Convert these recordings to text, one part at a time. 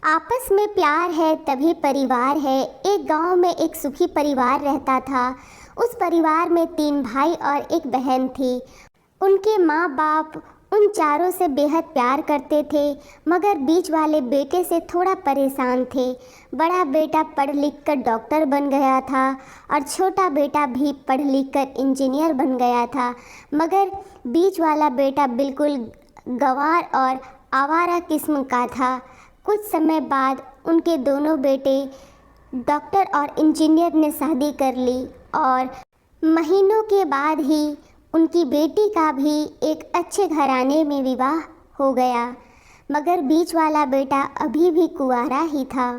आपस में प्यार है तभी परिवार है। एक गांव में एक सुखी परिवार रहता था। उस परिवार में 3 भाई और एक बहन थी। उनके माँ बाप उन चारों से बेहद प्यार करते थे, मगर बीच वाले बेटे से थोड़ा परेशान थे। बड़ा बेटा पढ़ लिख कर डॉक्टर बन गया था और छोटा बेटा भी पढ़ लिख कर इंजीनियर बन गया था, मगर बीच वाला बेटा बिल्कुल गंवार और आवारा किस्म का था। कुछ समय बाद उनके दोनों बेटे डॉक्टर और इंजीनियर ने शादी कर ली और महीनों के बाद ही उनकी बेटी का भी एक अच्छे घराने में विवाह हो गया। मगर बीच वाला बेटा अभी भी कुंवारा ही था।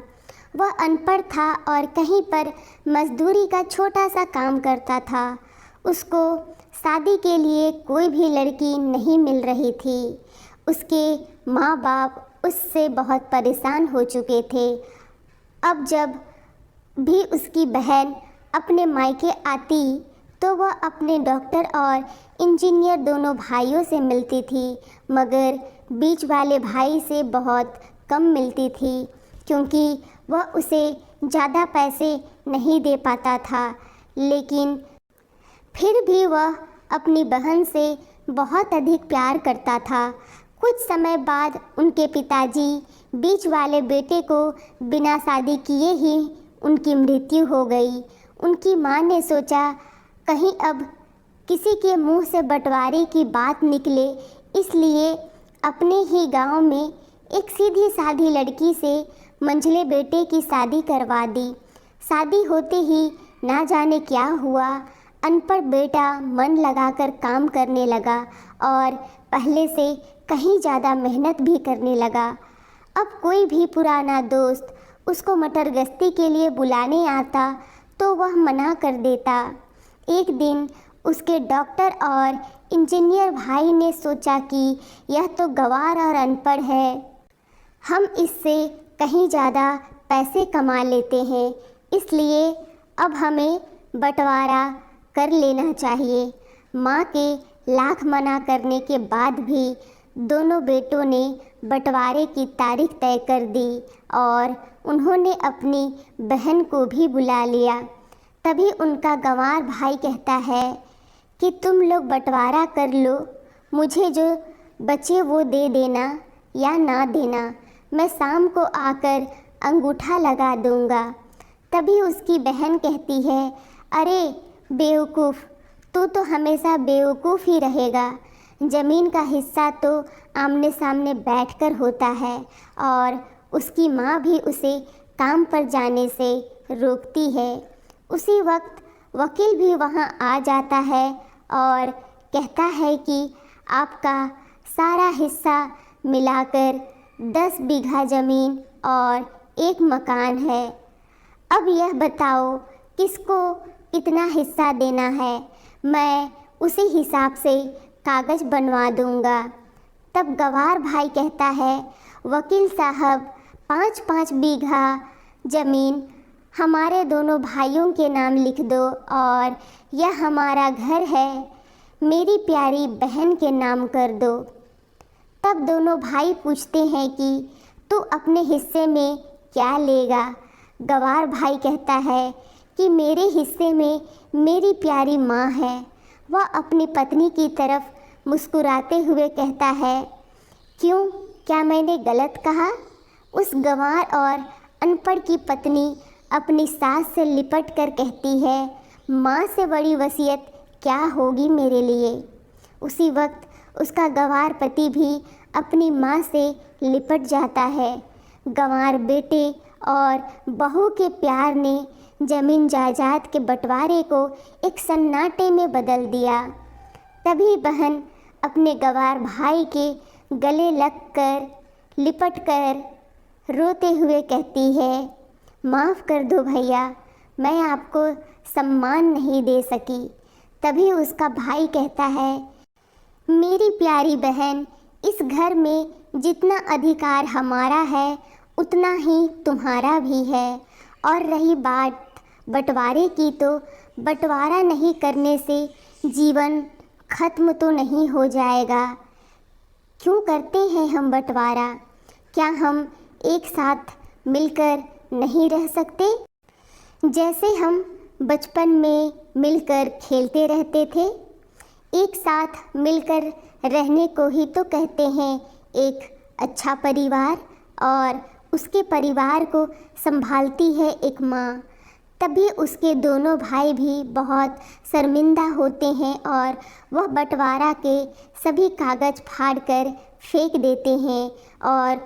वह अनपढ़ था और कहीं पर मजदूरी का छोटा सा काम करता था। उसको शादी के लिए कोई भी लड़की नहीं मिल रही थी। उसके माँ बाप उससे बहुत परेशान हो चुके थे। अब जब भी उसकी बहन अपने मायके आती तो वह अपने डॉक्टर और इंजीनियर दोनों भाइयों से मिलती थी, मगर बीच वाले भाई से बहुत कम मिलती थी, क्योंकि वह उसे ज़्यादा पैसे नहीं दे पाता था। लेकिन फिर भी वह अपनी बहन से बहुत अधिक प्यार करता था। कुछ समय बाद उनके पिताजी बीच वाले बेटे को बिना शादी किए ही उनकी मृत्यु हो गई। उनकी माँ ने सोचा कहीं अब किसी के मुंह से बंटवारे की बात निकले, इसलिए अपने ही गांव में एक सीधी सादी लड़की से मंझले बेटे की शादी करवा दी। शादी होते ही ना जाने क्या हुआ, अनपढ़ बेटा मन लगाकर काम करने लगा और पहले से कहीं ज़्यादा मेहनत भी करने लगा। अब कोई भी पुराना दोस्त उसको मटर गश्ती के लिए बुलाने आता तो वह मना कर देता। एक दिन उसके डॉक्टर और इंजीनियर भाई ने सोचा कि यह तो गंवार और अनपढ़ है, हम इससे कहीं ज़्यादा पैसे कमा लेते हैं, इसलिए अब हमें बंटवारा कर लेना चाहिए। माँ के लाख मना करने के बाद भी दोनों बेटों ने बंटवारे की तारीख तय कर दी और उन्होंने अपनी बहन को भी बुला लिया। तभी उनका गंवार भाई कहता है कि तुम लोग बंटवारा कर लो, मुझे जो बचे वो दे देना या ना देना, मैं शाम को आकर अंगूठा लगा दूंगा। तभी उसकी बहन कहती है, अरे बेवकूफ़, तू तो हमेशा बेवकूफ़ ही रहेगा। ज़मीन का हिस्सा तो आमने सामने बैठकर होता है। और उसकी माँ भी उसे काम पर जाने से रोकती है। उसी वक्त वकील भी वहाँ आ जाता है और कहता है कि आपका सारा हिस्सा मिलाकर 10 बीघा ज़मीन और एक मकान है। अब यह बताओ किसको कितना हिस्सा देना है, मैं उसी हिसाब से कागज़ बनवा दूंगा। तब गंवार भाई कहता है, वकील साहब 5-5 बीघा ज़मीन हमारे दोनों भाइयों के नाम लिख दो और यह हमारा घर है मेरी प्यारी बहन के नाम कर दो। तब दोनों भाई पूछते हैं कि तू अपने हिस्से में क्या लेगा। गंवार भाई कहता है कि मेरे हिस्से में मेरी प्यारी माँ है। वह अपनी पत्नी की तरफ मुस्कुराते हुए कहता है, क्यों, क्या मैंने गलत कहा? उस गंवार और अनपढ़ की पत्नी अपनी सास से लिपट कर कहती है, माँ से बड़ी वसीयत क्या होगी मेरे लिए। उसी वक्त उसका गंवार पति भी अपनी माँ से लिपट जाता है। गंवार बेटे और बहू के प्यार ने जमीन जायदाद के बंटवारे को एक सन्नाटे में बदल दिया। तभी बहन अपने गंवार भाई के गले लगकर लिपट कर रोते हुए कहती है, माफ़ कर दो भैया, मैं आपको सम्मान नहीं दे सकी। तभी उसका भाई कहता है, मेरी प्यारी बहन, इस घर में जितना अधिकार हमारा है उतना ही तुम्हारा भी है। और रही बात बंटवारे की, तो बंटवारा नहीं करने से जीवन खत्म तो नहीं हो जाएगा। क्यों करते हैं हम बंटवारा? क्या हम एक साथ मिलकर नहीं रह सकते? जैसे हम बचपन में मिलकर खेलते रहते थे, एक साथ मिलकर रहने को ही तो कहते हैं एक अच्छा परिवार, और उसके परिवार को संभालती है एक माँ। तभी उसके दोनों भाई भी बहुत शर्मिंदा होते हैं और वह बंटवारा के सभी कागज़ फाड़कर फेंक देते हैं, और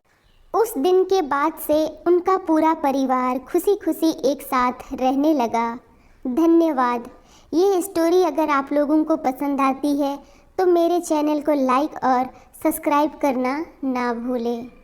उस दिन के बाद से उनका पूरा परिवार खुशी खुशी एक साथ रहने लगा। धन्यवाद। ये स्टोरी अगर आप लोगों को पसंद आती है तो मेरे चैनल को लाइक और सब्सक्राइब करना ना भूलें।